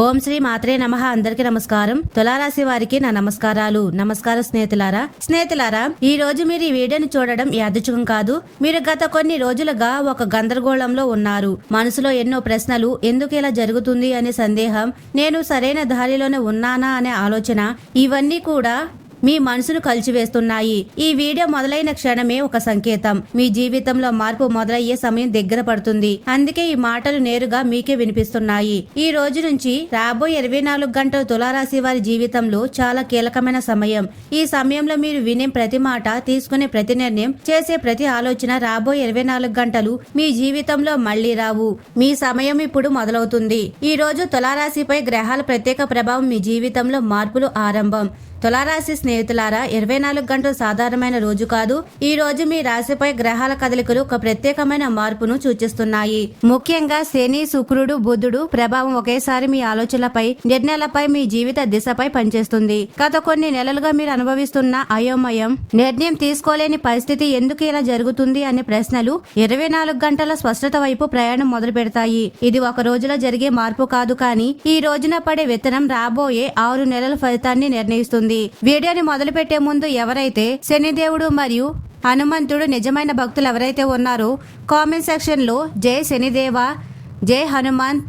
ఓం శ్రీ మాత్రే నమః. అందరికి నమస్కారం. తులారాశి వారికి నా నమస్కారాలు. నమస్కారం స్నేహితులారా, ఈ రోజు మీరు ఈ వీడియోని చూడడం యాదృచ్ఛికం కాదు. మీరు గత కొన్ని రోజులుగా ఒక గందరగోళంలో ఉన్నారు. మనసులో ఎన్నో ప్రశ్నలు, ఎందుకు ఇలా జరుగుతుంది అనే సందేహం, నేను సరైన దారిలోనే ఉన్నానా అనే ఆలోచన, ఇవన్నీ కూడా మీ మనసును కలిచివేస్తున్నాయి. ఈ వీడియో మొదలైన క్షణమే ఒక సంకేతం. మీ జీవితంలో మార్పు మొదలయ్యే సమయం దగ్గర పడుతుంది. అందుకే ఈ మాటలు నేరుగా మీకే వినిపిస్తున్నాయి. ఈ రోజు నుంచి రాబోయే 24 గంటలు తులారాశి వారి జీవితంలో చాలా కీలకమైన సమయం. ఈ సమయంలో మీరు వినే ప్రతి మాట, తీసుకునే ప్రతి నిర్ణయం, చేసే ప్రతి ఆలోచన రాబోయే 24 గంటలు మీ జీవితంలో మళ్లీ రావు. మీ సమయం ఇప్పుడు మొదలవుతుంది. ఈ రోజు తులారాశిపై గ్రహాల ప్రత్యేక ప్రభావం మీ జీవితంలో మార్పులు ఆరంభం. తులారాశి స్నేహితులారా, 24 గంటలు సాధారణమైన రోజు కాదు. ఈ రోజు మీ రాశిపై గ్రహాల కదలికలు ఒక ప్రత్యేకమైన మార్పును సూచిస్తున్నాయి. ముఖ్యంగా శని, శుక్రుడు, బుధుడు ప్రభావం ఒకేసారి మీ ఆలోచనలపై, నిర్ణయాలపై, మీ జీవిత దిశపై పనిచేస్తుంది. గత కొన్ని నెలలుగా మీరు అనుభవిస్తున్న అయోమయం, నిర్ణయం తీసుకోలేని పరిస్థితి, ఎందుకు ఇలా జరుగుతుంది అనే ప్రశ్నలు 24 గంటల స్పష్టత వైపు ప్రయాణం మొదలు పెడతాయి. ఇది ఒక రోజులో జరిగే మార్పు కాదు, కానీ ఈ రోజున పడే విత్తనం రాబోయే 6 నెలల ఫలితాన్ని నిర్ణయిస్తుంది. వీడియోని మొదలు పెట్టే ముందు ఎవరైతే శనిదేవుడు మరియు హనుమంతుడు నిజమైన భక్తులు ఎవరైతే ఉన్నారో కామెంట్ సెక్షన్ లో జై శనిదేవ, జై హనుమాన్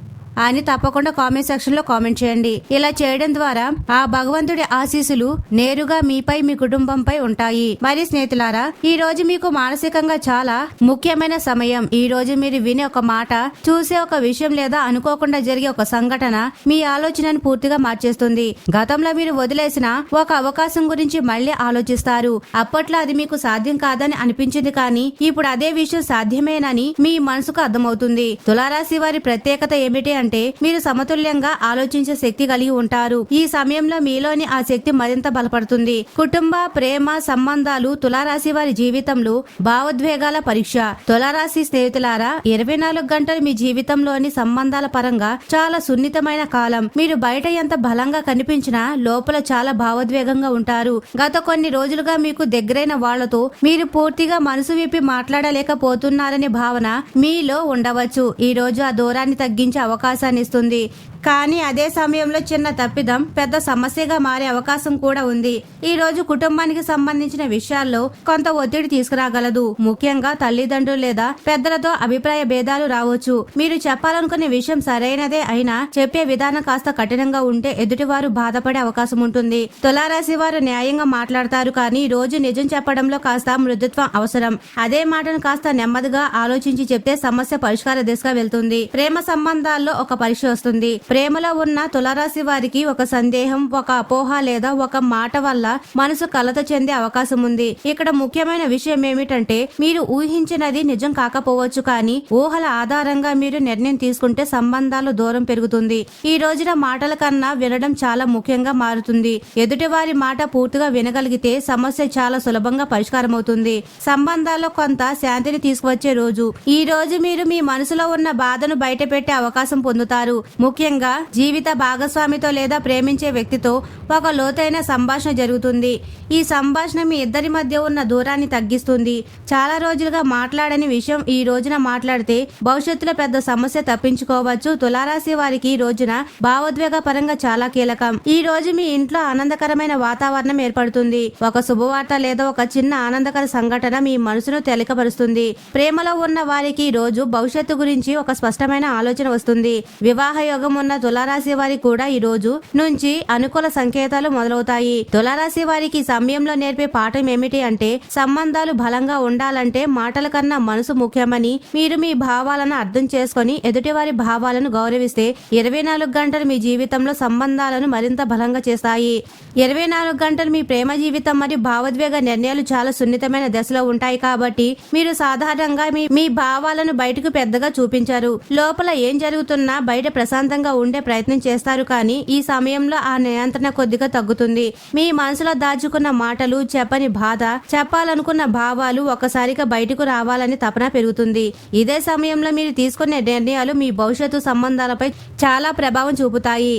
అని తప్పకుండా కామెంట్ సెక్షన్ లో కామెంట్ చేయండి. ఇలా చేయడం ద్వారా ఆ భగవంతుడి ఆశీస్సులు నేరుగా మీపై, మీ కుటుంబంపై ఉంటాయి. మరి స్నేహితులారా, ఈ రోజు మీకు మానసికంగా చాలా ముఖ్యమైన సమయం. ఈ రోజు మీరు వినే ఒక మాట, చూసే ఒక విషయం లేదా అనుకోకుండా జరిగే ఒక సంఘటన మీ ఆలోచనను పూర్తిగా మార్చేస్తుంది. గతంలో మీరు వదిలేసిన ఒక అవకాశం గురించి మళ్ళీ ఆలోచిస్తారు. అప్పట్లో అది మీకు సాధ్యం కాదని అనిపించింది, కానీ ఇప్పుడు అదే విషయం సాధ్యమేనని మీ మనసుకు అర్థమవుతుంది. తులారాశి వారి ప్రత్యేకత ఏమిటి అంటే మీరు సమతుల్యంగా ఆలోచించే శక్తి కలిగి ఉంటారు. ఈ సమయంలో మీలోని ఆ శక్తి మరింత బలపడుతుంది. కుటుంబ, ప్రేమ సంబంధాలు తులారాశి వారి జీవితంలో భావోద్వేగాల పరీక్ష. తులారాశి స్నేహితులారా, 24 గంటలు మీ జీవితంలోని సంబంధాల పరంగా చాలా సున్నితమైన కాలం. మీరు బయట ఎంత బలంగా కనిపించినా లోపల చాలా భావోద్వేగంగా ఉంటారు. గత కొన్ని రోజులుగా మీకు దగ్గరైన వాళ్లతో మీరు పూర్తిగా మనసు విప్పి మాట్లాడలేకపోతున్నారనే భావన మీలో ఉండవచ్చు. ఈ రోజు ఆ దూరాన్ని తగ్గించే అవకాశం ఇస్తుంది. కానీ అదే సమయంలో చిన్న తప్పిదం పెద్ద సమస్యగా మారే అవకాశం కూడా ఉంది. ఈ రోజు కుటుంబానికి సంబంధించిన విషయాల్లో కొంత ఒత్తిడి తీసుకురాగలదు. ముఖ్యంగా తల్లిదండ్రులు లేదా పెద్దలతో అభిప్రాయ భేదాలు రావచ్చు. మీరు చెప్పాలనుకునే విషయం సరైనదే అయినా చెప్పే విధానం కాస్త కఠినంగా ఉంటే ఎదుటివారు బాధపడే అవకాశం ఉంటుంది. తులారాశి వారు న్యాయంగా మాట్లాడతారు, కానీ ఈ రోజు నిజం చెప్పడంలో కాస్త మృదుత్వం అవసరం. అదే మాటను కాస్త నెమ్మదిగా ఆలోచించి చెప్తే సమస్య పరిష్కార దిశగా వెళ్తుంది. ప్రేమ సంబంధాల్లో ఒక పరీక్ష వస్తుంది. ప్రేమలో ఉన్న తులారాశి వారికి ఒక సందేహం, ఒక అపోహ లేదా ఒక మాట వల్ల మనసు కలత చెందే అవకాశం ఉంది. ఇక్కడ ముఖ్యమైన విషయం ఏమిటంటే, మీరు ఊహించినది నిజం కాకపోవచ్చు, కానీ ఊహల ఆధారంగా మీరు నిర్ణయం తీసుకుంటే సంబంధాలు దూరం పెరుగుతుంది. ఈ రోజున మాటల కన్నా వినడం చాలా ముఖ్యంగా మారుతుంది. ఎదుటివారి మాట పూర్తిగా వినగలిగితే సమస్య చాలా సులభంగా పరిష్కారం అవుతుంది. సంబంధాల్లో కొంత శాంతిని తీసుకువచ్చే రోజు. ఈ రోజు మీరు మీ మనసులో ఉన్న బాధను బయట పెట్టే అవకాశం పొందుతారు. ముఖ్యంగా జీవిత భాగస్వామితో లేదా ప్రేమించే వ్యక్తితో ఒక లోతైన సంభాషణ జరుగుతుంది. ఈ సంభాషణ మీ ఇద్దరి మధ్య ఉన్న దూరాన్ని తగ్గిస్తుంది. చాలా రోజులుగా మాట్లాడని విషయం ఈ రోజున మాట్లాడితే భవిష్యత్తులో పెద్ద సమస్య తప్పించుకోవచ్చు. తులారాశి వారికి ఈ రోజున భావోద్వేగ పరంగా చాలా కీలకం. ఈ రోజు మీ ఇంట్లో ఆనందకరమైన వాతావరణం ఏర్పడుతుంది. ఒక శుభవార్త లేదా ఒక చిన్న ఆనందకర సంఘటన మీ మనసును తేలికపరుస్తుంది. ప్రేమలో ఉన్న వారికి ఈ రోజు భవిష్యత్తు గురించి ఒక స్పష్టమైన ఆలోచన వస్తుంది. వివాహ యోగం ఉన్న తులారాశి వారికి కూడా ఈ రోజు నుంచి అనుకూల సంకేతాలు మొదలవుతాయి. తులారాశి వారికి సమయంలో నేర్పే పాఠం ఏమిటి అంటే, సంబంధాలు బలంగా ఉండాలంటే మాటల కన్నా మనసు ముఖ్యమని, మీరు మీ భావాలను అర్థం చేసుకుని ఎదుటివారి భావాలను గౌరవిస్తే 24 గంటలు మీ జీవితంలో సంబంధాలను మరింత బలంగా చేస్తాయి. 24 గంటలు మీ ప్రేమ జీవితం మరియు భావోద్వేగ నిర్ణయాలు చాలా సున్నితమైన దశలో ఉంటాయి. కాబట్టి మీరు సాధారణంగా మీ భావాలను బయటకు పెద్దగా చూపించారు. లోపల ఏం జరుగుతున్నా బయట ప్రశాంతంగా ఉండే ప్రయత్నం చేస్తారు, కానీ ఈ సమయంలో ఆ నియంత్రణ కొద్దిగా తగ్గుతుంది. మీ మనసులో దాచుకున్న మాటలు, చెప్పని బాధ, చెప్పాలనుకున్న భావాలు ఒక్కసారిగా బయటకు రావాలని తపన పెరుగుతుంది. ఇదే సమయంలో మీరు తీసుకునే నిర్ణయాలు మీ భవిష్యత్తు సంబంధాలపై చాలా ప్రభావం చూపుతాయి.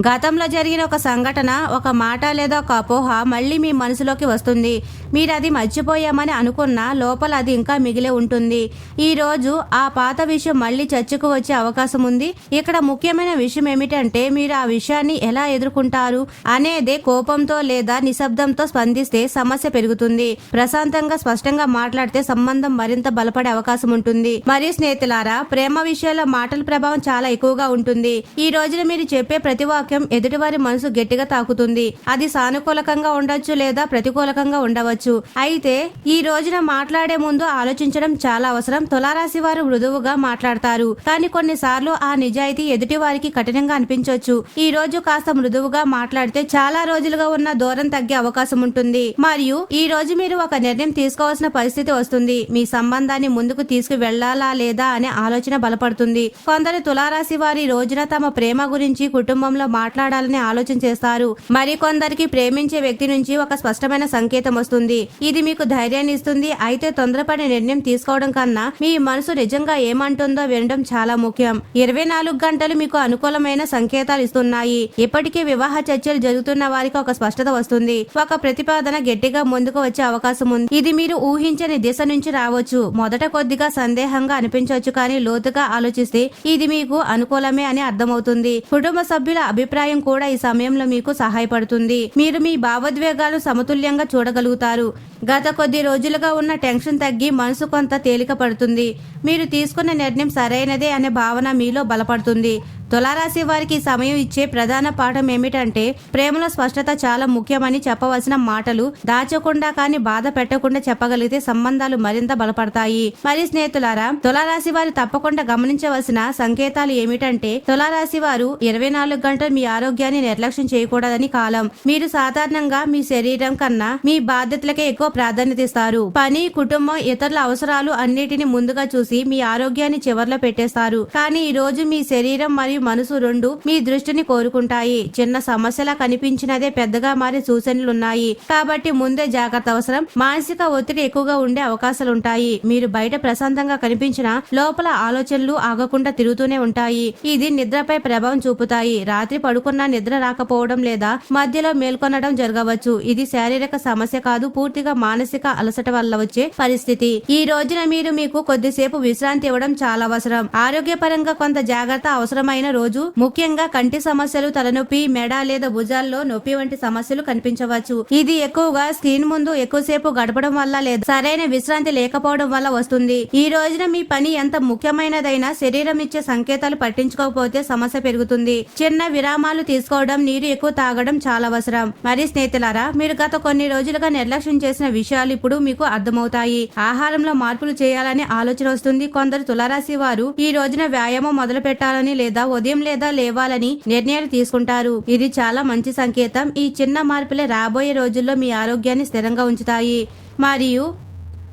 గతంలో జరిగిన ఒక సంఘటన, ఒక మాట లేదా ఒక అపోహ మళ్ళీ మీ మనసులోకి వస్తుంది. మీరు అది మర్చిపోయామని అనుకున్నా లోపల అది ఇంకా మిగిలి ఉంటుంది. ఈ రోజు ఆ పాత విషయం మళ్ళీ చర్చకు వచ్చే అవకాశం ఉంది. ఇక్కడ ముఖ్యమైన విషయం ఏమిటంటే మీరు ఆ విషయాన్ని ఎలా ఎదుర్కొంటారు అనేదే. కోపంతో లేదా నిశ్శబ్దంతో స్పందిస్తే సమస్య పెరుగుతుంది. ప్రశాంతంగా స్పష్టంగా మాట్లాడితే సంబంధం మరింత బలపడే అవకాశం ఉంటుంది. మరియు స్నేహితులారా, ప్రేమ విషయాల్లో మాటల ప్రభావం చాలా ఎక్కువగా ఉంటుంది. ఈ రోజున మీరు చెప్పే ప్రతి వాక్యం ఎదుటివారి మనసు గట్టిగా తాకుతుంది. అది సానుకూలకంగా ఉండొచ్చు లేదా ప్రతికూలకంగా ఉండవచ్చు. అయితే ఈ రోజున మాట్లాడే ముందు ఆలోచించడం చాలా అవసరం. తులారాశి వారు మృదువుగా మాట్లాడతారు, కానీ కొన్నిసార్లు ఆ నిజాయితీ ఎదుటి వారికి కఠినంగా అనిపించవచ్చు. ఈ రోజు కాస్త మృదువుగా మాట్లాడితే చాలా రోజులుగా ఉన్న దూరం తగ్గే అవకాశం ఉంటుంది. మరియు ఈ రోజు మీరు ఒక నిర్ణయం తీసుకోవాల్సిన పరిస్థితి వస్తుంది. మీ సంబంధాన్ని ముందుకు తీసుకు వెళ్లాలా లేదా అనే ఆలోచన బలపడుతుంది. కొందరు తులారాశి వారి రోజున తమ ప్రేమ గురించి కుటుంబంలో మాట్లాడాలని ఆలోచన చేస్తారు. మరి కొందరికి ప్రేమించే వ్యక్తి నుంచి ఒక స్పష్టమైన సంకేతం వస్తుంది. ఇది మీకు ధైర్యాన్ని ఇస్తుంది. అయితే తొందరపడి నిర్ణయం తీసుకోవడం కన్నా మీ మనసు నిజంగా ఏమంటుందో వినడం చాలా ముఖ్యం. 24 గంటలు మీకు అనుకూలమైన సంకేతాలు ఇస్తున్నాయి. ఇప్పటికీ వివాహ చర్చలు జరుగుతున్న వారికి ఒక స్పష్టత వస్తుంది. ఒక ప్రతిపాదన గట్టిగా ముందుకు వచ్చే అవకాశం ఉంది. ఇది మీరు ఊహించని దిశ నుంచి రావచ్చు. మొదట కొద్దిగా సందేహంగా అనిపించవచ్చు, కానీ లోతుగా ఆలోచిస్తే ఇది మీకు అనుకూలమే అని అర్థమవుతుంది. కుటుంబ సభ్యుల అభిప్రాయం కూడా ఈ సమయంలో మీకు సహాయపడుతుంది. మీరు మీ భావోద్వేగాలను సమతుల్యంగా చూడగలుగుతారు. గత కొద్ది రోజులుగా ఉన్న టెన్షన్ తగ్గి మనసు కొంత తేలిక పడుతుంది. మీరు తీసుకున్న నిర్ణయం సరైనదే అనే భావన మీలో బలపడుతుంది. తులారాశి వారికి సమయం ఇచ్చే ప్రధాన పాఠం ఏమిటంటే ప్రేమలో స్పష్టత చాలా ముఖ్యమని చెప్పవలసిన మాటలు దాచకుండా కానీ బాధ పెట్టకుండా చెప్పగలిగితే సంబంధాలు మరింత బలపడతాయి. మరి స్నేహితులారా, తులారాశి వారు తప్పకుండా గమనించవలసిన సంకేతాలు ఏమిటంటే తులారాశి వారు 24 గంటలు మీ ఆరోగ్యాన్ని నిర్లక్ష్యం చేయకూడదని కాలం. మీరు సాధారణంగా మీ శరీరం కన్నా మీ బాధ్యతలకే ఎక్కువ ప్రాధాన్యత ఇస్తారు. పని, కుటుంబం, ఇతరుల అవసరాలు అన్నిటిని ముందుగా చూసి మీ ఆరోగ్యాన్ని చివర్లో పెట్టేస్తారు. కానీ ఈ రోజు మీ శరీరం మరియు మనసు రెండు మీ దృష్టిని కోరుకుంటాయి. చిన్న సమస్యలా కనిపించినదే పెద్దగా మారే సూచనలున్నాయి. కాబట్టి ముందే జాగ్రత్త అవసరం. మానసిక ఒత్తిడి ఎక్కువగా ఉండే అవకాశాలుంటాయి. మీరు బయట ప్రశాంతంగా కనిపించినా లోపల ఆలోచనలు ఆగకుండా తిరుగుతూనే ఉంటాయి. ఇది నిద్రపై ప్రభావం చూపుతాయి. రాత్రి పడుకున్నా నిద్ర రాకపోవడం లేదా మధ్యలో మేల్కొనడం జరగవచ్చు. ఇది శారీరక సమస్య కాదు, పూర్తిగా మానసిక అలసట వల్ల వచ్చే పరిస్థితి. ఈ రోజున మీరు మీకు కొద్దిసేపు విశ్రాంతి ఇవ్వడం చాలా అవసరం. ఆరోగ్యపరంగా కొంత జాగ్రత్త అవసరమైన రోజు. ముఖ్యంగా కంటి సమస్యలు, తలనొప్పి, మెడ లేదా భుజాల్లో నొప్పి వంటి సమస్యలు కనిపించవచ్చు. ఇది ఎక్కువగా స్క్రీన్ ముందు ఎక్కువసేపు గడపడం వల్ల లేదా సరైన విశ్రాంతి లేకపోవడం వల్ల వస్తుంది. ఈ రోజున మీ పని ఎంత ముఖ్యమైనదైనా శరీరం ఇచ్చే సంకేతాలు పట్టించుకోకపోతే సమస్య పెరుగుతుంది. చిన్న విరామాలు తీసుకోవడం, నీరు ఎక్కువ తాగడం చాలా అవసరం. మరి స్నేహితులారా, మీరు గత కొన్ని రోజులుగా నిర్లక్ష్యం చేసిన విషయాలు ఇప్పుడు మీకు అర్థమవుతాయి. ఆహారంలో మార్పులు చేయాలని ఆలోచన వస్తుంది. కొందరు తులారాశి వారు ఈ రోజున వ్యాయామం మొదలు పెట్టాలని లేదా ఉదయం లేదా లేవాలని నిర్ణయాలు తీసుకుంటారు. ఇది చాలా మంచి సంకేతం. ఈ చిన్న మార్పులే రాబోయే రోజుల్లో మీ ఆరోగ్యాన్ని స్థిరంగా ఉంచుతాయి మరియు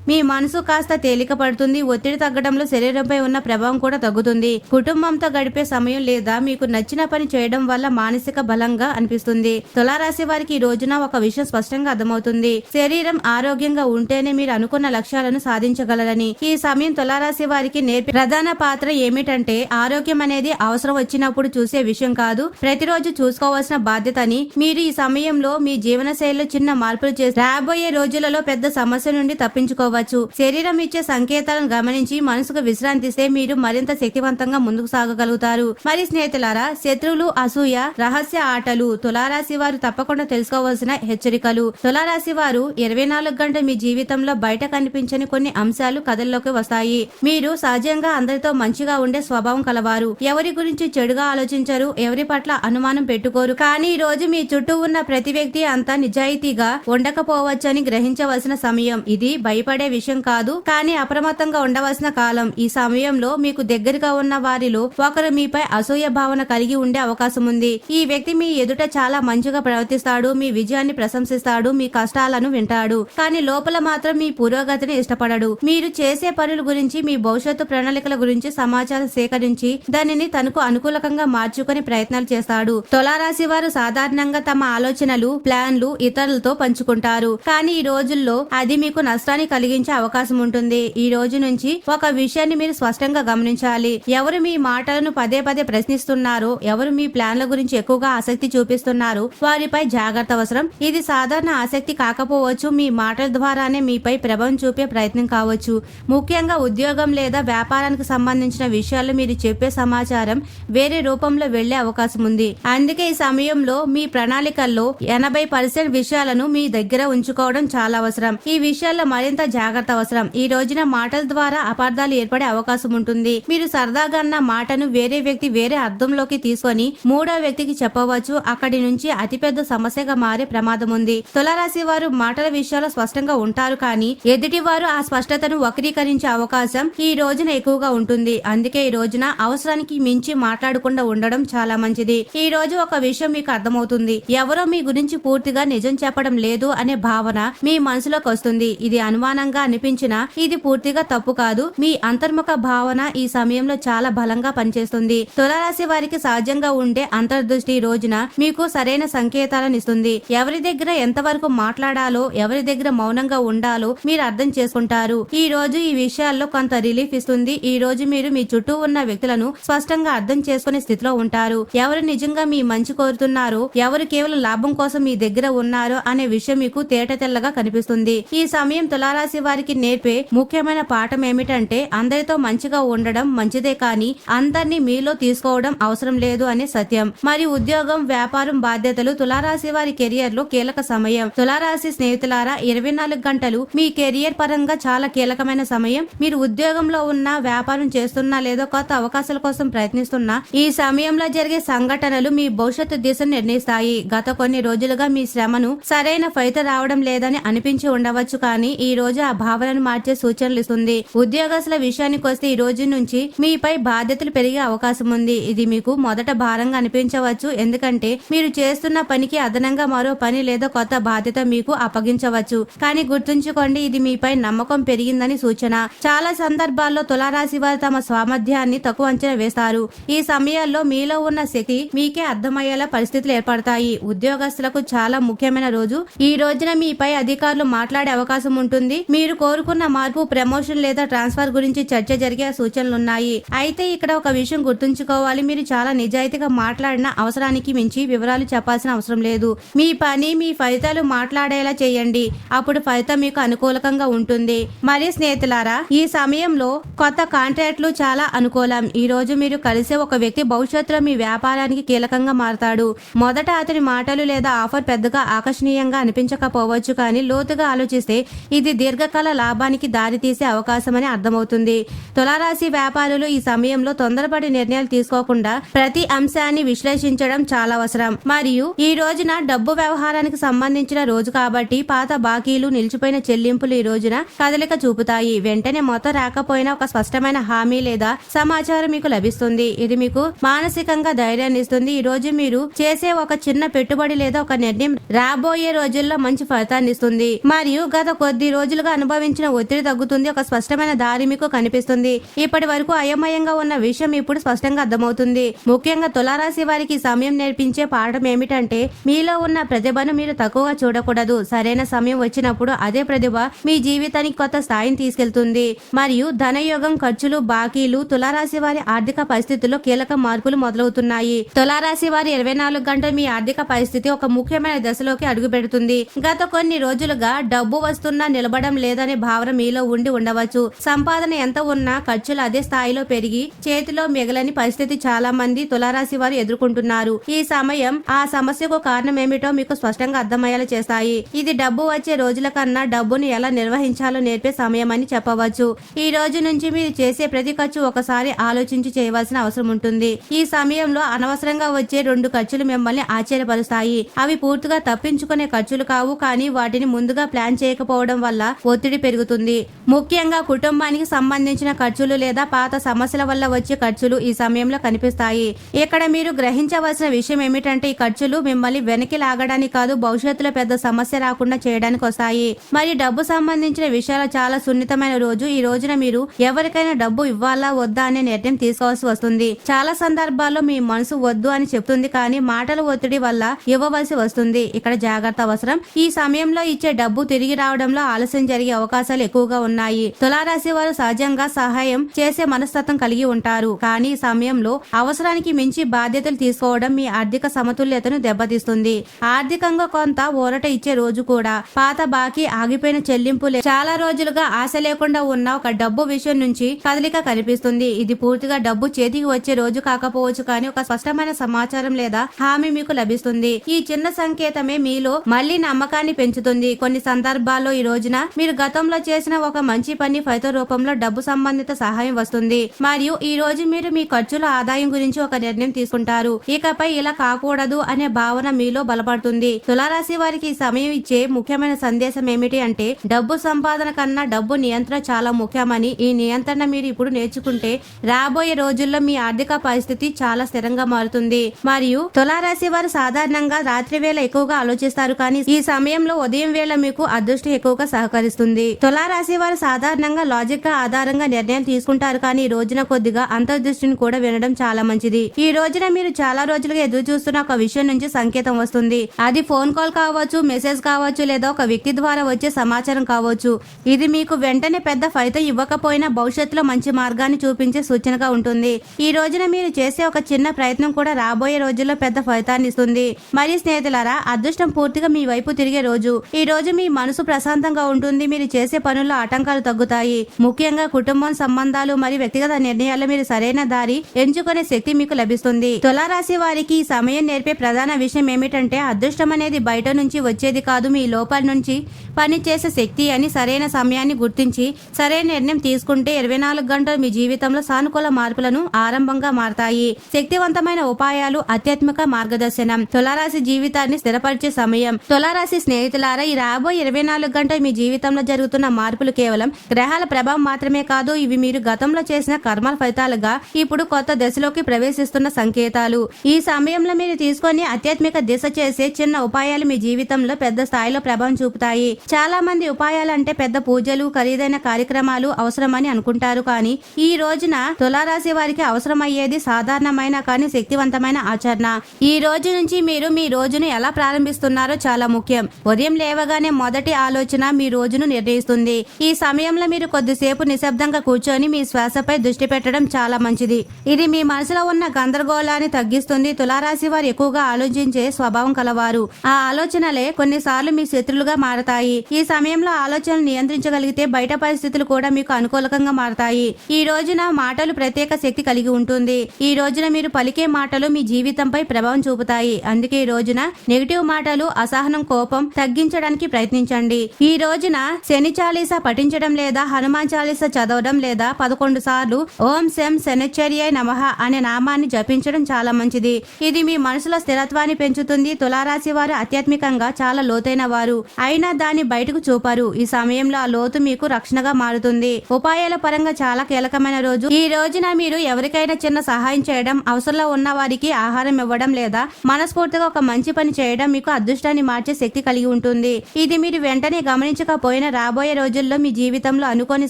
మీ మనసు కాస్త తేలిక పడుతుంది. ఒత్తిడి తగ్గడంలో శరీరంపై ఉన్న ప్రభావం కూడా తగ్గుతుంది. కుటుంబంతో గడిపే సమయం లేదా మీకు నచ్చిన పని చేయడం వల్ల మానసిక బలంగా అనిపిస్తుంది. తులారాశి వారికి ఈ రోజున ఒక విషయం స్పష్టంగా అర్థమవుతుంది. శరీరం ఆరోగ్యంగా ఉంటేనే మీరు అనుకున్న లక్ష్యాలను సాధించగలరని. ఈ సమయం తులారాశి వారికి నేర్పే ప్రధాన పాత్ర ఏమిటంటే ఆరోగ్యం అనేది అవసరం వచ్చినప్పుడు చూసే విషయం కాదు, ప్రతిరోజు చూసుకోవాల్సిన బాధ్యత అని. మీరు ఈ సమయంలో మీ జీవన శైలిలో చిన్న మార్పులు చేసి రాబోయే రోజులలో పెద్ద సమస్య నుండి తప్పించుకోవచ్చు. శరీరం ఇచ్చే సంకేతాలను గమనించి మనసుకు విశ్రాంతిస్తే మీరు మరింత శక్తివంతంగా ముందుకు సాగగలుగుతారు. మరి స్నేహితులారా, శత్రువులు, అసూయ, రహస్య ఆటలు తులారాశి వారు తప్పకుండా తెలుసుకోవాల్సిన హెచ్చరికలు. తులారాశి వారు 24 గంటలు మీ జీవితంలో బయట కనిపించని కొన్ని అంశాలు కథల్లోకి వస్తాయి. మీరు సహజంగా అందరితో మంచిగా ఉండే స్వభావం కలవారు. ఎవరి గురించి చెడుగా ఆలోచించరు, ఎవరి పట్ల అనుమానం పెట్టుకోరు. కానీ ఈ రోజు మీ చుట్టూ ఉన్న ప్రతి వ్యక్తి అంతా నిజాయితీగా ఉండకపోవచ్చని గ్రహించవలసిన సమయం. ఇది భయపడే విషయం కాదు, కానీ అప్రమత్తంగా ఉండవలసిన కాలం. ఈ సమయంలో మీకు దగ్గరగా ఉన్న వారిలో ఒకరు మీపై అసూయ భావన కలిగి ఉండే అవకాశం ఉంది. ఈ వ్యక్తి మీ ఎదుట చాలా మంచిగా ప్రవర్తిస్తాడు, మీ విజయాన్ని ప్రశంసిస్తాడు, మీ కష్టాలను వింటాడు, కానీ లోపల మాత్రం మీ పురోగతిని ఇష్టపడడు. మీరు చేసే పనుల గురించి, మీ భవిష్యత్తు ప్రణాళికల గురించి సమాచారం సేకరించి దానిని తనకు అనుకూలంగా మార్చుకునే ప్రయత్నాలు చేస్తాడు. తులారాశి వారు సాధారణంగా తమ ఆలోచనలు, ప్లాన్లు ఇతరులతో పంచుకుంటారు, కానీ ఈ రోజుల్లో అది మీకు నష్టాన్ని కలిగి కలిగించే అవకాశం ఉంటుంది. ఈ రోజు నుంచి ఒక విషయాన్ని మీరు స్పష్టంగా గమనించాలి. ఎవరు మీ మాటలను పదే పదే ప్రశ్నిస్తున్నారు, ఎవరు మీ ప్లాన్ల గురించి ఎక్కువగా ఆసక్తి చూపిస్తున్నారు, వారిపై జాగ్రత్త అవసరం. ఇది సాధారణ ఆసక్తి కాకపోవచ్చు, మీ మాటల ద్వారానే మీపై ప్రభావం చూపే ప్రయత్నం కావచ్చు. ముఖ్యంగా ఉద్యోగం లేదా వ్యాపారానికి సంబంధించిన విషయాల్లో మీరు చెప్పే సమాచారం వేరే రూపంలో వెళ్లే అవకాశం ఉంది. అందుకే ఈ సమయంలో మీ ప్రణాళికల్లో 80% విషయాలను మీ దగ్గర ఉంచుకోవడం చాలా అవసరం. ఈ విషయాల్లో మరింత జాగ్రత్త అవసరం. ఈ రోజున మాటల ద్వారా అపార్థాలు ఏర్పడే అవకాశం ఉంటుంది. మీరు సరదాగా అన్న మాటను వేరే వ్యక్తి వేరే అర్థంలోకి తీసుకొని మూడో వ్యక్తికి చెప్పవచ్చు. అక్కడి నుంచి అతిపెద్ద సమస్యగా మారే ప్రమాదం ఉంది. తులారాశి వారు మాటల విషయాల్లో స్పష్టంగా ఉంటారు, కానీ ఎదుటి వారు ఆ స్పష్టతను వక్రీకరించే అవకాశం ఈ రోజున ఎక్కువగా ఉంటుంది. అందుకే ఈ రోజున అవసరానికి మించి మాట్లాడకుండా ఉండడం చాలా మంచిది. ఈ రోజు ఒక విషయం మీకు అర్థమవుతుంది. ఎవరో మీ గురించి పూర్తిగా నిజం చెప్పడం లేదు అనే భావన మీ మనసులోకి వస్తుంది. ఇది అనుమానంగా అనిపించినా ఇది పూర్తిగా తప్పు కాదు. మీ అంతర్ముఖ భావన ఈ సమయంలో చాలా బలంగా పనిచేస్తుంది. తులారాశి వారికి సహజంగా ఉండే అంతర్దృష్టి ఈ రోజున మీకు సరైన సంకేతాలను ఇస్తుంది. ఎవరి దగ్గర ఎంతవరకు మాట్లాడాలో, ఎవరి దగ్గర మౌనంగా ఉండాలో మీరు అర్థం చేసుకుంటారు. ఈ రోజు ఈ విషయాల్లో కొంత రిలీఫ్ ఇస్తుంది. ఈ రోజు మీరు మీ చుట్టూ ఉన్న వ్యక్తులను స్పష్టంగా అర్థం చేసుకునే స్థితిలో ఉంటారు. ఎవరు నిజంగా మీ మంచి కోరుతున్నారో, ఎవరు కేవలం లాభం కోసం మీ దగ్గర ఉన్నారో అనే విషయం మీకు తేటతెల్లగా కనిపిస్తుంది. ఈ సమయం తులారాశి వారికి నేర్పే ముఖ్యమైన పాఠం ఏమిటంటే అందరితో మంచిగా ఉండడం మంచిదే, కానీ అందరినీ మీలో తీసుకోవడం అవసరం లేదు అనే సత్యం. మరి ఉద్యోగం, వ్యాపారం, బాధ్యతలు తులారాశి వారి కెరియర్ లో కీలక సమయం. తులారాశి స్నేహితులారా, 24 గంటలు మీ కెరియర్ పరంగా చాలా కీలకమైన సమయం. మీరు ఉద్యోగంలో ఉన్నా, వ్యాపారం చేస్తున్నా లేదా కొత్త అవకాశాల కోసం ప్రయత్నిస్తున్నా ఈ సమయంలో జరిగే సంఘటనలు మీ భవిష్యత్తు దిశను నిర్ణయిస్తాయి. గత కొన్ని రోజులుగా మీ శ్రమను సరైన ఫలితం రావడం లేదని అనిపించి ఉండవచ్చు, కానీ ఈ రోజు ఆ భావనను మార్చే సూచనలు ఇస్తుంది. ఉద్యోగస్తుల విషయానికి వస్తే ఈ రోజు నుంచి మీపై బాధ్యతలు పెరిగే అవకాశం ఉంది. ఇది మీకు మొదట భారంగా అనిపించవచ్చు, ఎందుకంటే మీరు చేస్తున్న పనికి అదనంగా మరో పని లేదా కొత్త బాధ్యత మీకు అప్పగించవచ్చు. కానీ గుర్తుంచుకోండి, ఇది మీపై నమ్మకం పెరిగిందని సూచన. చాలా సందర్భాల్లో తులారాశి వారు తమ సామర్థ్యాన్ని తక్కువ అంచనా వేస్తారు. ఈ సమయాల్లో మీలో ఉన్న శక్తి మీకే అర్థమయ్యేలా పరిస్థితులు ఏర్పడతాయి. ఉద్యోగస్తులకు చాలా ముఖ్యమైన రోజు. ఈ రోజున మీపై అధికారులు మాట్లాడే అవకాశం ఉంటుంది. మీరు కోరుకున్న మార్పు, ప్రమోషన్ లేదా ట్రాన్స్ఫర్ గురించి చర్చ జరిగే సూచనలున్నాయి. అయితే ఇక్కడ ఒక విషయం గుర్తుంచుకోవాలి, మీరు చాలా నిజాయితీగా మాట్లాడిన అవసరానికి మించి వివరాలు చెప్పాల్సిన అవసరం లేదు. మీ పని, మీ ఫలితాలు మాట్లాడేలా చేయండి. అప్పుడు ఫలితం మీకు అనుకూలంగా ఉంటుంది. మరి స్నేహితులారా, ఈ సమయంలో కొత్త కాంట్రాక్ట్లు చాలా అనుకూలం. ఈ రోజు మీరు కలిసే ఒక వ్యక్తి భవిష్యత్తులో మీ వ్యాపారానికి కీలకంగా మారతాడు. మొదట అతని మాటలు లేదా ఆఫర్ పెద్దగా ఆకర్షణీయంగా అనిపించకపోవచ్చు, కానీ లోతుగా ఆలోచిస్తే ఇది దీర్ఘకాల లాభానికి దారితీసే అవకాశమని అర్థమవుతుంది. తులారాశి వ్యాపారులు ఈ సమయంలో తొందరపడి నిర్ణయాలు తీసుకోకుండా ప్రతి అంశాన్ని విశ్లేషించడం చాలా అవసరం. మరియు ఈ రోజున డబ్బు వ్యవహారానికి సంబంధించిన రోజు కాబట్టి పాత బాకీలు, నిలిచిపోయిన చెల్లింపులు ఈ రోజున కదలిక చూపుతాయి. వెంటనే మొత్తం రాకపోయినా ఒక స్పష్టమైన హామీ లేదా సమాచారం మీకు లభిస్తుంది. ఇది మీకు మానసికంగా ధైర్యాన్ని ఇస్తుంది. ఈ రోజు మీరు చేసే ఒక చిన్న పెట్టుబడి లేదా ఒక నిర్ణయం రాబోయే రోజుల్లో మంచి ఫలితాన్ని ఇస్తుంది. మరియు గత కొద్ది రోజులుగా అనుభవించిన ఒత్తిడి తగ్గుతుంది. ఒక స్పష్టమైన దారి మీకు కనిపిస్తుంది. ఇప్పటి వరకు అయోమయంగా ఉన్న విషయం ఇప్పుడు స్పష్టంగా అర్థమవుతుంది. ముఖ్యంగా తులారాశి వారికి సమయం నేర్పించే పాఠం ఏమిటంటే మీలో ఉన్న ప్రతిభను మీరు తక్కువగా చూడకూడదు. సరైన సమయం వచ్చినప్పుడు అదే ప్రతిభ మీ జీవితానికి కొత్త స్థాయిని తీసుకెళ్తుంది. మరియు ధనయోగం, ఖర్చులు, బాకీలు, తులారాశి వారి ఆర్థిక పరిస్థితుల్లో కీలక మార్పులు మొదలవుతున్నాయి. తులారాశి వారి 24 గంటలు మీ ఆర్థిక పరిస్థితి ఒక ముఖ్యమైన దశలోకి అడుగు పెడుతుంది. గత కొన్ని రోజులుగా డబ్బు వస్తున్నా నిలబడం లేదనే భావన మీలో ఉండి ఉండవచ్చు. సంపాదన ఎంత ఉన్నా ఖర్చులు అదే స్థాయిలో పెరిగి చేతిలో మిగలని పరిస్థితి చాలా మంది తులారాశి వారు ఎదుర్కొంటున్నారు. ఈ సమయం ఆ సమస్యకు కారణం ఏమిటో మీకు స్పష్టంగా అర్థమయ్యేలా చేస్తాయి. ఇది డబ్బు వచ్చే రోజుల కన్నా డబ్బును ఎలా నిర్వహించాలో నేర్పే సమయం అని చెప్పవచ్చు. ఈ రోజు నుంచి మీరు చేసే ప్రతి ఖర్చు ఒకసారి ఆలోచించి చేయవలసిన అవసరం ఉంటుంది. ఈ సమయంలో అనవసరంగా వచ్చే 2 ఖర్చులు మిమ్మల్ని ఆశ్చర్యపరుస్తాయి. అవి పూర్తిగా తప్పించుకునే ఖర్చులు కావు, కానీ వాటిని ముందుగా ప్లాన్ చేయకపోవడం వల్ల ఒత్తిడి పెరుగుతుంది. ముఖ్యంగా కుటుంబానికి సంబంధించిన ఖర్చులు లేదా పాత సమస్యల వల్ల వచ్చే ఖర్చులు ఈ సమయంలో కనిపిస్తాయి. ఇక్కడ మీరు గ్రహించవలసిన విషయం ఏమిటంటే ఈ ఖర్చులు మిమ్మల్ని వెనక్కి లాగడానికి కాదు, భవిష్యత్తులో పెద్ద సమస్య రాకుండా చేయడానికి వస్తాయి. మరి డబ్బు సంబంధించిన విషయాలు చాలా సున్నితమైన రోజు. ఈ రోజున మీరు ఎవరికైనా డబ్బు ఇవ్వాలా వద్దా అనే నిర్ణయం తీసుకోవాల్సి వస్తుంది. చాలా సందర్భాల్లో మీ మనసు వద్దు అని చెప్తుంది, కానీ మాటల ఒత్తిడి వల్ల ఇవ్వవలసి వస్తుంది. ఇక్కడ జాగ్రత్త అవసరం. ఈ సమయంలో ఇచ్చే డబ్బు తిరిగి రావడంలో ఆలస్యం జరిగే జరిగే అవకాశాలు ఎక్కువగా ఉన్నాయి. తులారాశి వారు సహజంగా సహాయం చేసే మనస్తత్వం కలిగి ఉంటారు. కానీ ఈ సమయంలో అవసరానికి మించి బాధ్యతలు తీసుకోవడం మీ ఆర్థిక సమతుల్యతను దెబ్బతీస్తుంది. ఆర్థికంగా కొంత ఊరట ఇచ్చే రోజు కూడా. పాత బాకీ, ఆగిపోయిన చెల్లింపులే, చాలా రోజులుగా ఆశ లేకుండా ఉన్న ఒక డబ్బు విషయం నుంచి కదలిక కనిపిస్తుంది. ఇది పూర్తిగా డబ్బు చేతికి వచ్చే రోజు కాకపోవచ్చు, కానీ ఒక స్పష్టమైన సమాచారం లేదా హామీ మీకు లభిస్తుంది. ఈ చిన్న సంకేతమే మీలో మళ్లీ నమ్మకాన్ని పెంచుతుంది. కొన్ని సందర్భాల్లో ఈ రోజున మీరు గతంలో చేసిన ఒక మంచి పని ఫలిత రూపంలో డబ్బు సంబంధిత సహాయం వస్తుంది. మరియు ఈ రోజు మీరు మీ ఖర్చుల ఆదాయం గురించి ఒక నిర్ణయం తీసుకుంటారు. ఇకపై ఇలా కాకూడదు అనే భావన మీలో బలపడుతుంది. తులారాశి వారికి ఈ సమయం ఇచ్చే ముఖ్యమైన సందేశం ఏమిటి అంటే, డబ్బు సంపాదన కన్నా డబ్బు నియంత్రణ చాలా ముఖ్యమని. ఈ నియంత్రణ మీరు ఇప్పుడు నేర్చుకుంటే రాబోయే రోజుల్లో మీ ఆర్థిక పరిస్థితి చాలా స్థిరంగా మారుతుంది. మరియు తులారాశి వారు సాధారణంగా రాత్రి వేళ ఎక్కువగా ఆలోచిస్తారు, కానీ ఈ సమయంలో ఉదయం వేళ మీకు అదృష్టం ఎక్కువగా సహకరిస్తుంది. తులారాశి వారు సాధారణంగా లాజిక్ గా ఆధారంగా నిర్ణయాలు తీసుకుంటారు, కానీ ఈ రోజున కొద్దిగా అంతర్దృష్టిని కూడా వినడం చాలా మంచిది. ఈ రోజున మీరు చాలా రోజులుగా ఎదురు చూస్తున్న ఒక విషయం నుంచి సంకేతం వస్తుంది. అది ఫోన్ కాల్ కావచ్చు, మెసేజ్ కావచ్చు, లేదా ఒక వ్యక్తి ద్వారా వచ్చే సమాచారం కావచ్చు. ఇది మీకు వెంటనే పెద్ద ఫలితం ఇవ్వకపోయినా భవిష్యత్తులో మంచి మార్గాన్ని చూపించే సూచనగా ఉంటుంది. ఈ రోజున మీరు చేసే ఒక చిన్న ప్రయత్నం కూడా రాబోయే రోజుల్లో పెద్ద ఫలితాన్ని ఇస్తుంది. మరియు స్నేహితులారా, అదృష్టం పూర్తిగా మీ వైపు తిరిగే రోజు. ఈ రోజు మీ మనసు ప్రశాంతంగా ఉంటుంది. మీరు చేసే పనుల్లో ఆటంకాలు తగ్గుతాయి. ముఖ్యంగా కుటుంబం, సంబంధాలు మరియు వ్యక్తిగత నిర్ణయాల్లో మీరు సరైన దారి ఎంచుకునే శక్తి మీకు లభిస్తుంది. తులారాశి వారికి ఈ సమయం నేర్పే ప్రధాన విషయం ఏమిటంటే, అదృష్టం అనేది బయట నుంచి వచ్చేది కాదు, మీ లోపల నుంచి పనిచేసే శక్తి అని. సరైన సమయాన్ని గుర్తించి సరైన నిర్ణయం తీసుకుంటే 24 గంటలు మీ జీవితంలో సానుకూల మార్పులను ఆరంభంగా మారతాయి. శక్తివంతమైన ఉపాయాలు, ఆధ్యాత్మిక మార్గదర్శనం. తులారాశి జీవితాన్ని స్థిరపరిచే సమయం. తులారాశి స్నేహితులారా, ఈ రాబోయే 24 గంటలు మీ జీవితంలో జరుగుతున్న మార్పులు కేవలం గ్రహాల ప్రభావం మాత్రమే కాదు, ఇవి మీరు గతంలో చేసిన కర్మల ఫలితాలుగా ఇప్పుడు కొత్త దశలోకి ప్రవేశిస్తున్న సంకేతాలు. ఈ సమయంలో మీరు తీసుకొని ఆధ్యాత్మిక దిశ చేసే చిన్న ఉపాయాలు మీ జీవితంలో పెద్ద స్థాయిలో ప్రభావం చూపుతాయి. చాలా మంది ఉపాయాలంటే పెద్ద పూజలు, ఖరీదైన కార్యక్రమాలు అవసరమని అనుకుంటారు, కానీ ఈ రోజున తులారాశి వారికి అవసరమయ్యేది సాధారణమైన కానీ శక్తివంతమైన ఆచరణ. ఈ రోజు నుంచి మీరు మీ రోజును ఎలా ప్రారంభిస్తున్నారో చాలా ముఖ్యం. ఉదయం లేవగానే మొదటి ఆలోచన మీ రోజును నిర్ణయిస్తుంది. ఈ సమయంలో మీరు కొద్దిసేపు నిశ్శబ్దంగా కూర్చొని మీ శ్వాసపై దృష్టి పెట్టడం చాలా మంచిది. ఇది మీ మనసులో ఉన్న గందరగోళాన్ని తగ్గిస్తుంది. తులారాశి వారు ఎక్కువగా ఆలోచించే స్వభావం కలవారు. ఆ ఆలోచనలే కొన్నిసార్లు మీ శత్రులుగా మారతాయి. ఈ సమయంలో ఆలోచనలు నియంత్రించగలిగితే బయట పరిస్థితులు కూడా మీకు అనుకూలంగా మారతాయి. ఈ రోజున మాటలు ప్రత్యేక శక్తి కలిగి ఉంటుంది. ఈ రోజున మీరు పలికే మాటలు మీ జీవితంపై ప్రభావం చూపుతాయి. అందుకే ఈ రోజున నెగిటివ్ మాటలు, అసహనం, కోపం తగ్గించడానికి ప్రయత్నించండి. ఈ రోజున శని చాలీసా పఠించడం లేదా హనుమాన్ చాలీసా చదవడం లేదా 11 సార్లు ఓం శం శనిశ్చర్యాయ నమః అనే నామాన్ని జపించడం చాలా మంచిది. ఇది మీ మనసులో స్థిరత్వాన్ని పెంచుతుంది. తులారాశి వారు ఆధ్యాత్మికంగా చాలా లోతైన వారు, అయినా దాన్ని బయటకు చూపారు. ఈ సమయంలో ఆ లోతు మీకు రక్షణగా మారుతుంది. ఉపాయాల పరంగా చాలా కీలకమైన రోజు. ఈ రోజున మీరు ఎవరికైనా చిన్న సహాయం చేయడం, అవసరంలో ఉన్న వారికి ఆహారం ఇవ్వడం లేదా మనస్ఫూర్తిగా ఒక మంచి పని చేయడం మీకు అదృష్టాన్ని మార్చే శక్తి కలిగి ఉంటుంది. ఇది మీరు వెంటనే గమనించకపోయినా రాబోయే రోజుల్లో మీ జీవితంలో అనుకోని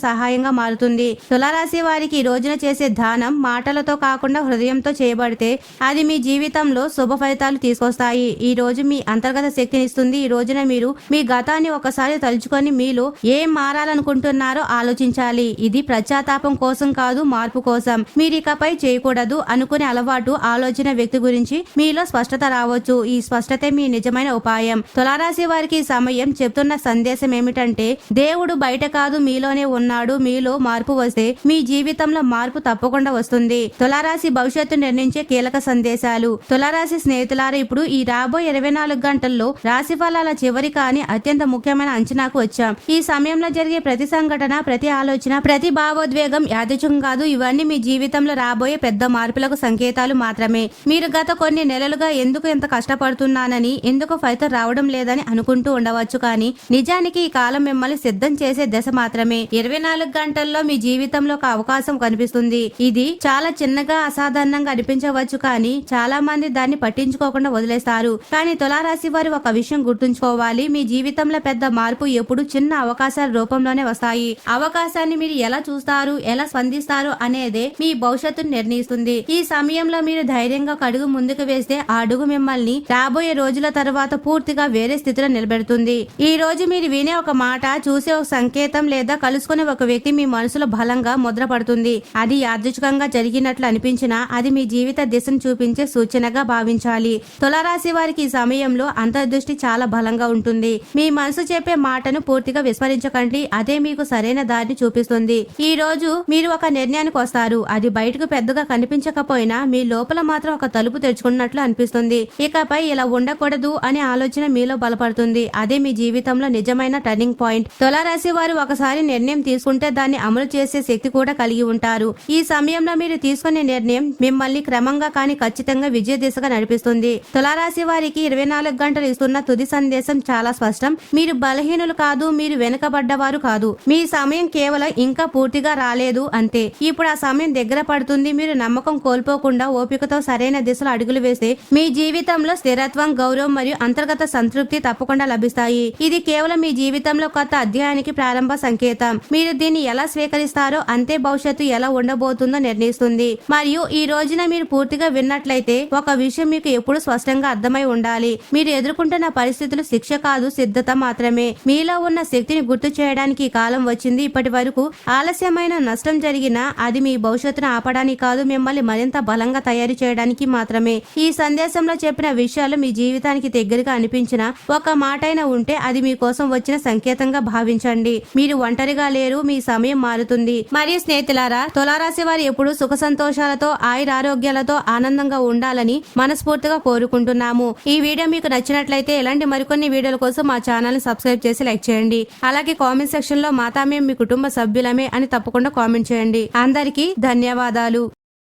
సహాయంగా మారుతుంది. తులారాశి వారికి ఈ రోజున చేసే దానం మాటలతో కాకుండా హృదయంతో చేయబడితే అది మీ జీవితంలో శుభ ఫలితాలు తీసుకొస్తాయి. ఈ రోజు మీ అంతర్గత శక్తినిస్తుంది. ఈ రోజున మీరు మీ గతాన్ని ఒకసారి తలుచుకొని మీలో ఏం మారాలనుకుంటున్నారో ఆలోచించాలి. ఇది పశ్చాత్తాపం కోసం కాదు, మార్పు కోసం. మీరు ఇకపై చేయకూడదు అనుకునే అలవాటు, ఆలోచన వ్యక్తి గురించి మీలో స్పష్టత రావచ్చు. ఈ స్పష్టతే మీ నిజమైన ఉపాయం. తులారాశి వారికి ఈ సమయం చెప్తున్న సందేశం ఏమిటంటే, దేవుడు బయట కాదు, మీలోనే ఉన్నాడు. మీలో మార్పు వస్తే మీ జీవితంలో మార్పు తప్పకుండా వస్తుంది. తులారాశి భవిష్యత్తు నిర్ణయించే కీలక సందేశాలు. తులారాశి స్నేహితులారా, ఇప్పుడు ఈ రాబోయే 24 గంటల్లో రాశి ఫలాల చివరి కానీ అత్యంత ముఖ్యమైన అంచనాకు వచ్చాం. ఈ సమయంలో జరిగే ప్రతి సంఘటన, ప్రతి ఆలోచన, ప్రతి భావోద్వేగం యాదృచ్ఛికం కాదు. ఇవన్నీ మీ జీవితంలో రాబోయే పెద్ద మార్పులకు సంకేతాలు మాత్రమే. మీరు గత కొన్ని నెలలుగా ఎందుకు ఎంత కష్టపడుతున్నానని, ఎందుకు ఫలితం రావడం లేదని అనుకుంటూ ఉండవచ్చు, కానీ నిజానికి ఈ కాలం మిమ్మల్ని సిద్ధం చేసే దశ మాత్రమే. 24 గంటల్లో మీ జీవితంలో ఒక అవకాశం కనిపిస్తుంది. ఇది చాలా చిన్నగా, అసాధారణంగా అనిపించవచ్చు, కానీ చాలా మంది దాన్ని పట్టించుకోకుండా వదిలేస్తారు. కానీ తులారాశి వారు ఒక విషయం గుర్తుంచుకోవాలి, మీ జీవితంలో పెద్ద మార్పు ఎప్పుడు చిన్న అవకాశాల రూపంలోనే వస్తాయి. అవకాశాన్ని మీరు ఎలా చూస్తారు, ఎలా స్పందిస్తారు అనేదే మీ భవిష్యత్తును నిర్ణయిస్తుంది. ఈ సమయంలో మీరు ధైర్యంగా ఒక అడుగు ముందుకు వేస్తే ఆ అడుగు మిమ్మల్ని రాబోయే రోజుల తర్వాత పూర్తిగా వేరే స్థితిలో నిలబెడుతుంది. ఈ రోజు మీరు వినే ఒక మాట మాట, చూసే ఒక సంకేతం లేదా కలుసుకునే ఒక వ్యక్తి మీ మనసులో బలంగా ముద్రపడుతుంది. అది యాదృచ్ఛికంగా జరిగినట్లు అనిపించినా అది మీ జీవిత దిశను చూపించే సూచనగా భావించాలి. తులారాశి వారికి ఈ సమయంలో అంతర్దృష్టి చాలా బలంగా ఉంటుంది. మీ మనసు చెప్పే మాటను పూర్తిగా విస్మరించకండి. అదే మీకు సరైన దారిని చూపిస్తుంది. ఈ రోజు మీరు ఒక నిర్ణయానికి వస్తారు. అది బయటకు పెద్దగా కనిపించకపోయినా మీ లోపల మాత్రం ఒక తలుపు తెరుచుకున్నట్లు అనిపిస్తుంది. ఇకపై ఇలా ఉండకూడదు అనే ఆలోచన మీలో బలపడుతుంది. అదే మీ జీవితంలో నిజమైన టర్నింగ్ పాయింట్. తులారాశి వారు ఒకసారి నిర్ణయం తీసుకుంటే దాన్ని అమలు చేసే శక్తి కూడా కలిగి ఉంటారు. ఈ సమయంలో మీరు తీసుకునే నిర్ణయం మిమ్మల్ని క్రమంగా కానీ ఖచ్చితంగా విజయ దిశగా నడిపిస్తుంది. తులారాశి వారికి 24 గంటలు ఇస్తున్న తుది సందేశం చాలా స్పష్టం. మీరు బలహీనులు కాదు, మీరు వెనుకబడ్డవారు కాదు. మీ సమయం కేవలం ఇంకా పూర్తిగా రాలేదు అంతే. ఇప్పుడు ఆ సమయం దగ్గర పడుతుంది. మీరు నమ్మకం కోల్పోకుండా ఓపికతో సరైన దిశలో అడుగులు వేస్తే మీ జీవితంలో స్థిరత్వం, గౌరవం మరియు అంతర్గత సంతృప్తి తప్పకుండా లభిస్తాయి. ఇది కేవలం మీ జీవితంలో కొత్త అధ్యాయానికి ప్రారంభ సంకేతం. మీరు దీన్ని ఎలా స్వీకరిస్తారో అంతే భవిష్యత్తు ఎలా ఉండబోతుందో నిర్ణయిస్తుంది. మరియు ఈ రోజున మీరు పూర్తిగా విన్నట్లయితే ఒక విషయం మీకు ఎప్పుడు స్పష్టంగా అర్థమై ఉండాలి. మీరు ఎదుర్కొంటున్న పరిస్థితులు శిక్ష కాదు, సిద్ధత మాత్రమే. మీలో ఉన్న శక్తిని గుర్తు చేయడానికి ఈ కాలం వచ్చింది. ఇప్పటి వరకు ఆలస్యమైన నష్టం జరిగినా అది మీ భవిష్యత్తును ఆపడానికి కాదు, మిమ్మల్ని మరింత బలంగా తయారు చేయడానికి మాత్రమే. ఈ సందేశంలో చెప్పిన విషయాలు మీ జీవితానికి దగ్గరగా అనిపించిన ఒక మాటైనా ఉంటే అది మీకోసం వచ్చిన సంకేతంగా భావించండి. మీరు ఒంటరిగా లేరు, మీ సమయం మారుతుంది. మరియు స్నేహితులారా, తులారాశి వారు ఎప్పుడు సుఖ సంతోషాలతో, ఆయురారోగ్యాలతో ఆనందంగా ఉండాలని మనస్ఫూర్తిగా కోరుకుంటున్నాము. ఈ వీడియో మీకు నచ్చినట్లయితే ఇలాంటి మరికొన్ని వీడియోల కోసం మా ఛానల్ ని సబ్స్క్రైబ్ చేసి లైక్ చేయండి. అలాగే కామెంట్ సెక్షన్ లో మాతా మేము మీ కుటుంబ సభ్యులమే అని తప్పకుండా కామెంట్ చేయండి. అందరికీ ధన్యవాదాలు.